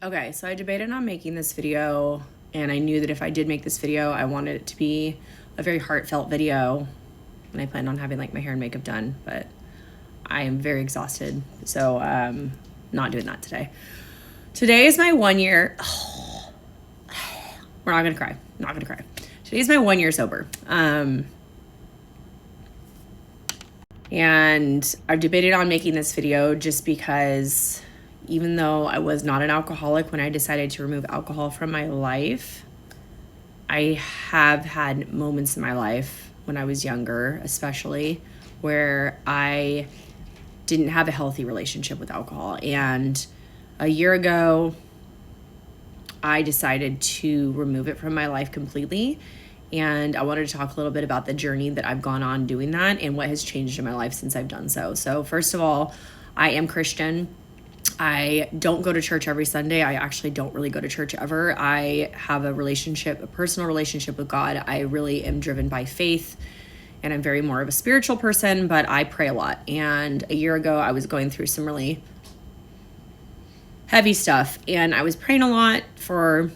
Okay, so I debated on making this video, and I knew that if I did make this video, I wanted it to be a very heartfelt video, and I planned on having like my hair and makeup done, but I am very exhausted, so not doing that today. Today is my 1 year. We're not gonna cry. Not gonna cry. Today's my 1 year sober. And I've debated on making this video just because even though I was not an alcoholic when I decided to remove alcohol from my life, I have had moments in my life when I was younger, especially, where I didn't have a healthy relationship with alcohol. And a year ago, I decided to remove it from my life completely. And I wanted to talk a little bit about the journey that I've gone on doing that and what has changed in my life since I've done so. So first of all, I am Christian. I don't go to church every Sunday. I actually don't really go to church ever. I have a personal relationship with God. I really am driven by faith, and I'm very more of a spiritual person, but I pray a lot. And a year ago, I was going through some really heavy stuff, and I was praying a lot for...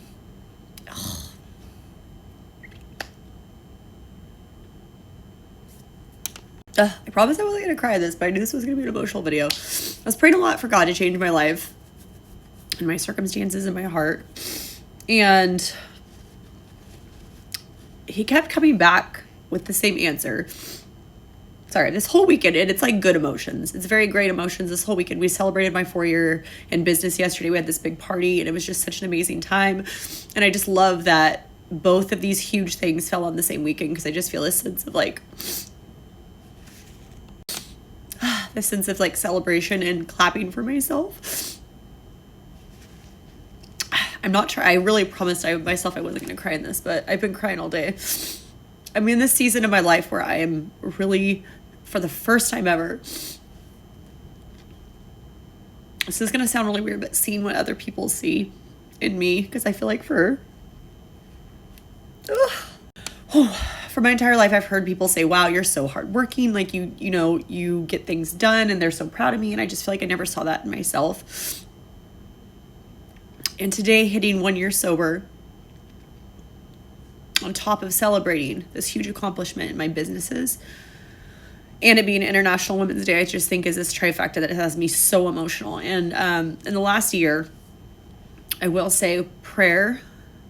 I promised I wasn't going to cry this, but I knew this was going to be an emotional video. I was praying a lot for God to change my life and my circumstances and my heart. And he kept coming back with the same answer. Sorry, this whole weekend, and it's like good emotions. It's very great emotions this whole weekend. We celebrated my 4 year in business yesterday. We had this big party, and it was just such an amazing time. And I just love that both of these huge things fell on the same weekend, because I just feel a sense of like... this sense of like celebration and clapping for myself. I really promised myself I wasn't going to cry in this, but I've been crying all day. I'm in this season of my life where I am really, for the first time ever, this is going to sound really weird, but seeing what other people see in me, because I feel like for my entire life, I've heard people say, wow, you're so hardworking. Like you get things done, and they're so proud of me. And I just feel like I never saw that in myself. And today, hitting 1 year sober, on top of celebrating this huge accomplishment in my businesses, and it being International Women's Day, I just think is this trifecta that has me so emotional. And in the last year, I will say prayer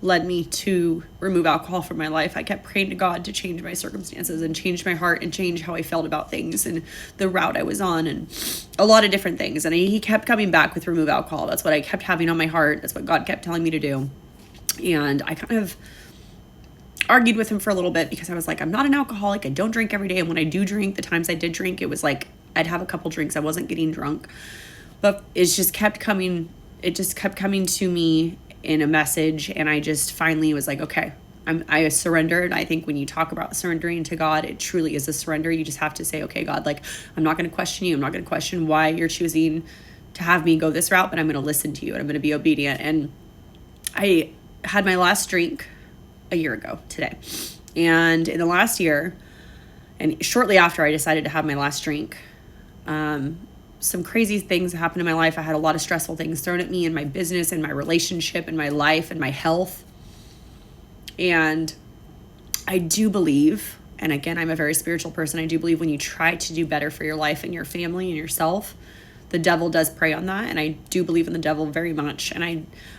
led me to remove alcohol from my life. I kept praying to God to change my circumstances and change my heart and change how I felt about things and the route I was on and a lot of different things. And he kept coming back with remove alcohol. That's what I kept having on my heart. That's what God kept telling me to do. And I kind of argued with him for a little bit, because I was like, I'm not an alcoholic. I don't drink every day. And when I do drink, the times I did drink, it was like I'd have a couple drinks. I wasn't getting drunk. But it just kept coming to me in a message, and I just finally was like, okay, I surrendered. I think when you talk about surrendering to God, it truly is a surrender. You just have to say, okay, God, like, I'm not going to question you. I'm not going to question why you're choosing to have me go this route, but I'm going to listen to you, and I'm going to be obedient. And I had my last drink a year ago today. And in the last year, and shortly after I decided to have my last drink, some crazy things happened in my life. I had a lot of stressful things thrown at me in my business and my relationship and my life and my health. And I do believe, and again, I'm a very spiritual person, I do believe when you try to do better for your life and your family and yourself, the devil does prey on that. And I do believe in the devil very much. And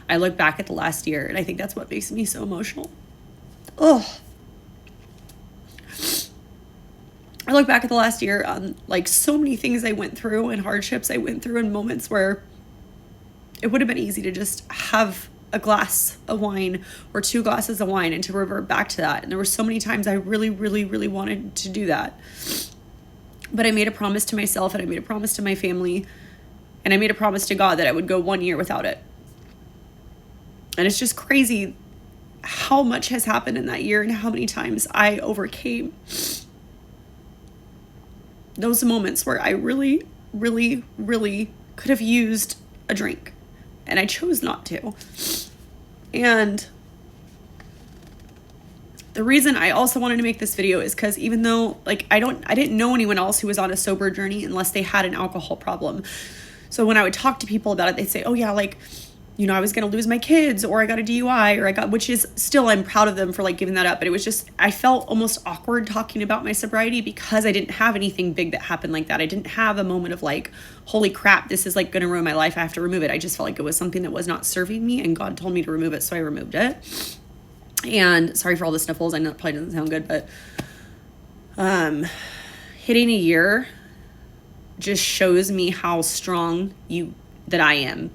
I look back at the last year, and I think that's what makes me so emotional. I look back at the last year on like so many things I went through and hardships I went through and moments where it would have been easy to just have a glass of wine or 2 glasses of wine and to revert back to that. And there were so many times I really, really, really wanted to do that. But I made a promise to myself, and I made a promise to my family, and I made a promise to God that I would go 1 year without it. And it's just crazy how much has happened in that year and how many times I overcame those moments where I really, really, really could have used a drink, and I chose not to. And the reason I also wanted to make this video is because even though like I didn't know anyone else who was on a sober journey unless they had an alcohol problem. So when I would talk to people about it, they'd say, oh yeah, like I was going to lose my kids, or I got a DUI, or which is still, I'm proud of them for like giving that up. But it was just, I felt almost awkward talking about my sobriety because I didn't have anything big that happened like that. I didn't have a moment of like, holy crap, this is like going to ruin my life, I have to remove it. I just felt like it was something that was not serving me, and God told me to remove it. So I removed it. And sorry for all the sniffles. I know it probably doesn't sound good, but hitting a year just shows me how strong that I am.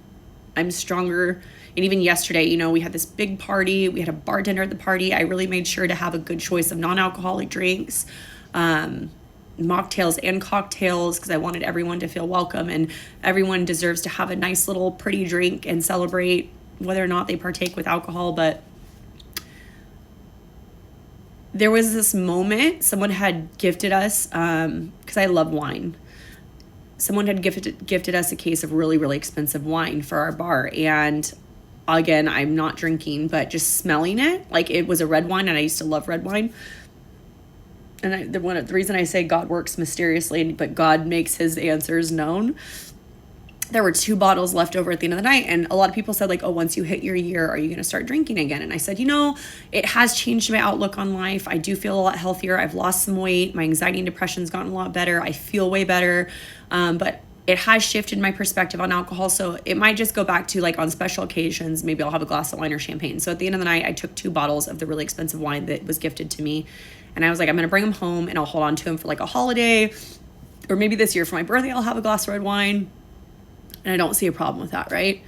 I'm stronger. And even yesterday, we had this big party. We had a bartender at the party. I really made sure to have a good choice of non-alcoholic drinks, mocktails and cocktails, because I wanted everyone to feel welcome, and everyone deserves to have a nice little pretty drink and celebrate whether or not they partake with alcohol. But there was this moment, someone had gifted us, because I love wine. Someone had gifted us a case of really, really expensive wine for our bar. And again, I'm not drinking, but just smelling it, like it was a red wine, and I used to love red wine. And the reason I say God works mysteriously, but God makes his answers known. There were 2 bottles left over at the end of the night. And a lot of people said like, oh, once you hit your year, are you going to start drinking again? And I said, it has changed my outlook on life. I do feel a lot healthier. I've lost some weight. My anxiety and depression's gotten a lot better. I feel way better. But it has shifted my perspective on alcohol. So it might just go back to like on special occasions, maybe I'll have a glass of wine or champagne. So at the end of the night, I took 2 bottles of the really expensive wine that was gifted to me. And I was like, I'm going to bring them home and I'll hold on to them for like a holiday, or maybe this year for my birthday, I'll have a glass of red wine. And I don't see a problem with that, right?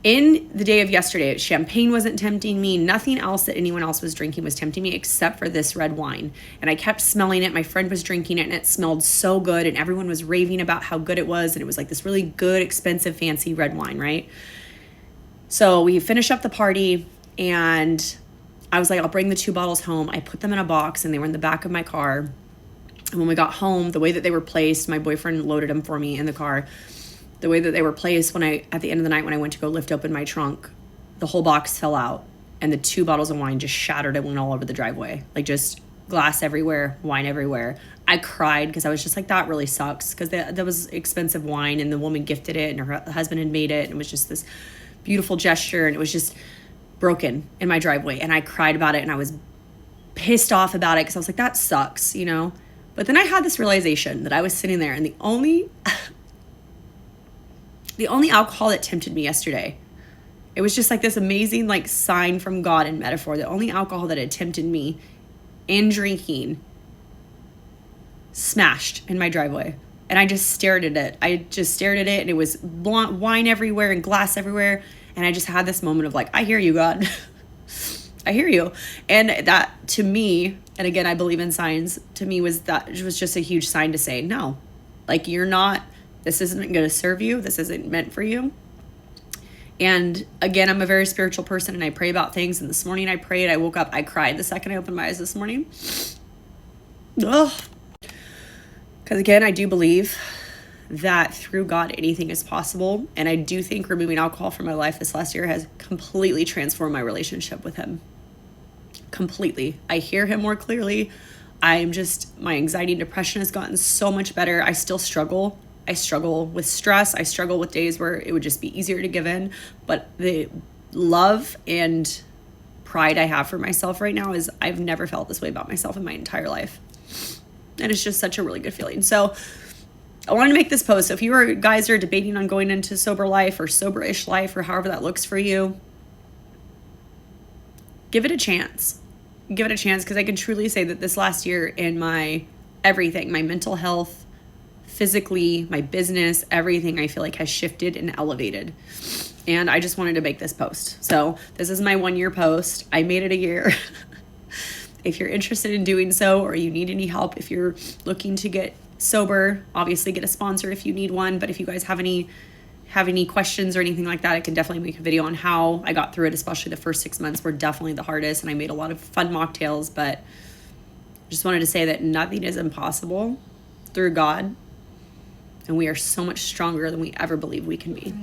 In the day of yesterday, champagne wasn't tempting me. Nothing else that anyone else was drinking was tempting me except for this red wine. And I kept smelling it. My friend was drinking it and it smelled so good. And everyone was raving about how good it was. And it was like this really good, expensive, fancy red wine, right? So we finished up the party and I was like, I'll bring the 2 bottles home. I put them in a box and they were in the back of my car. And when we got home, the way that they were placed, my boyfriend loaded them for me in the car. The way that they were placed, at the end of the night, when I went to go lift open my trunk, the whole box fell out and the 2 bottles of wine just shattered and went all over the driveway. Like just glass everywhere, wine everywhere. I cried because I was just like, that really sucks, because that was expensive wine and the woman gifted it and her husband had made it. And it was just this beautiful gesture and it was just broken in my driveway. And I cried about it and I was pissed off about it because I was like, that sucks, But then I had this realization that I was sitting there and the only alcohol that tempted me yesterday, it was just like this amazing like sign from God and metaphor. The only alcohol that had tempted me in drinking smashed in my driveway. And I just stared at it. And it was wine everywhere and glass everywhere. And I just had this moment of like, I hear you, God. I hear you. And that to me, and again, I believe in signs, to me was just a huge sign to say, no, like this isn't going to serve you. This isn't meant for you. And again, I'm a very spiritual person and I pray about things. And this morning I prayed, I woke up, I cried the second I opened my eyes this morning. Ugh. Because again, I do believe that through God, anything is possible. And I do think removing alcohol from my life this last year has completely transformed my relationship with him. Completely. I hear him more clearly. my anxiety and depression has gotten so much better. I still struggle. I struggle with stress. I struggle with days where it would just be easier to give in. But the love and pride I have for myself right now is I've never felt this way about myself in my entire life. And it's just such a really good feeling. So I wanted to make this post. So if you guys are debating on going into sober life or sober-ish life or however that looks for you, give it a chance. Give it a chance, because I can truly say that this last year in my everything, my mental health, physically, my business, everything I feel like has shifted and elevated. And I just wanted to make this post. So this is my 1 year post. I made it a year. If you're interested in doing so, or you need any help, if you're looking to get sober, obviously get a sponsor if you need one. But if you guys have any questions or anything like that, I can definitely make a video on how I got through it. Especially the first 6 months were definitely the hardest, and I made a lot of fun mocktails. But just wanted to say that nothing is impossible through God, and we are so much stronger than we ever believe we can be.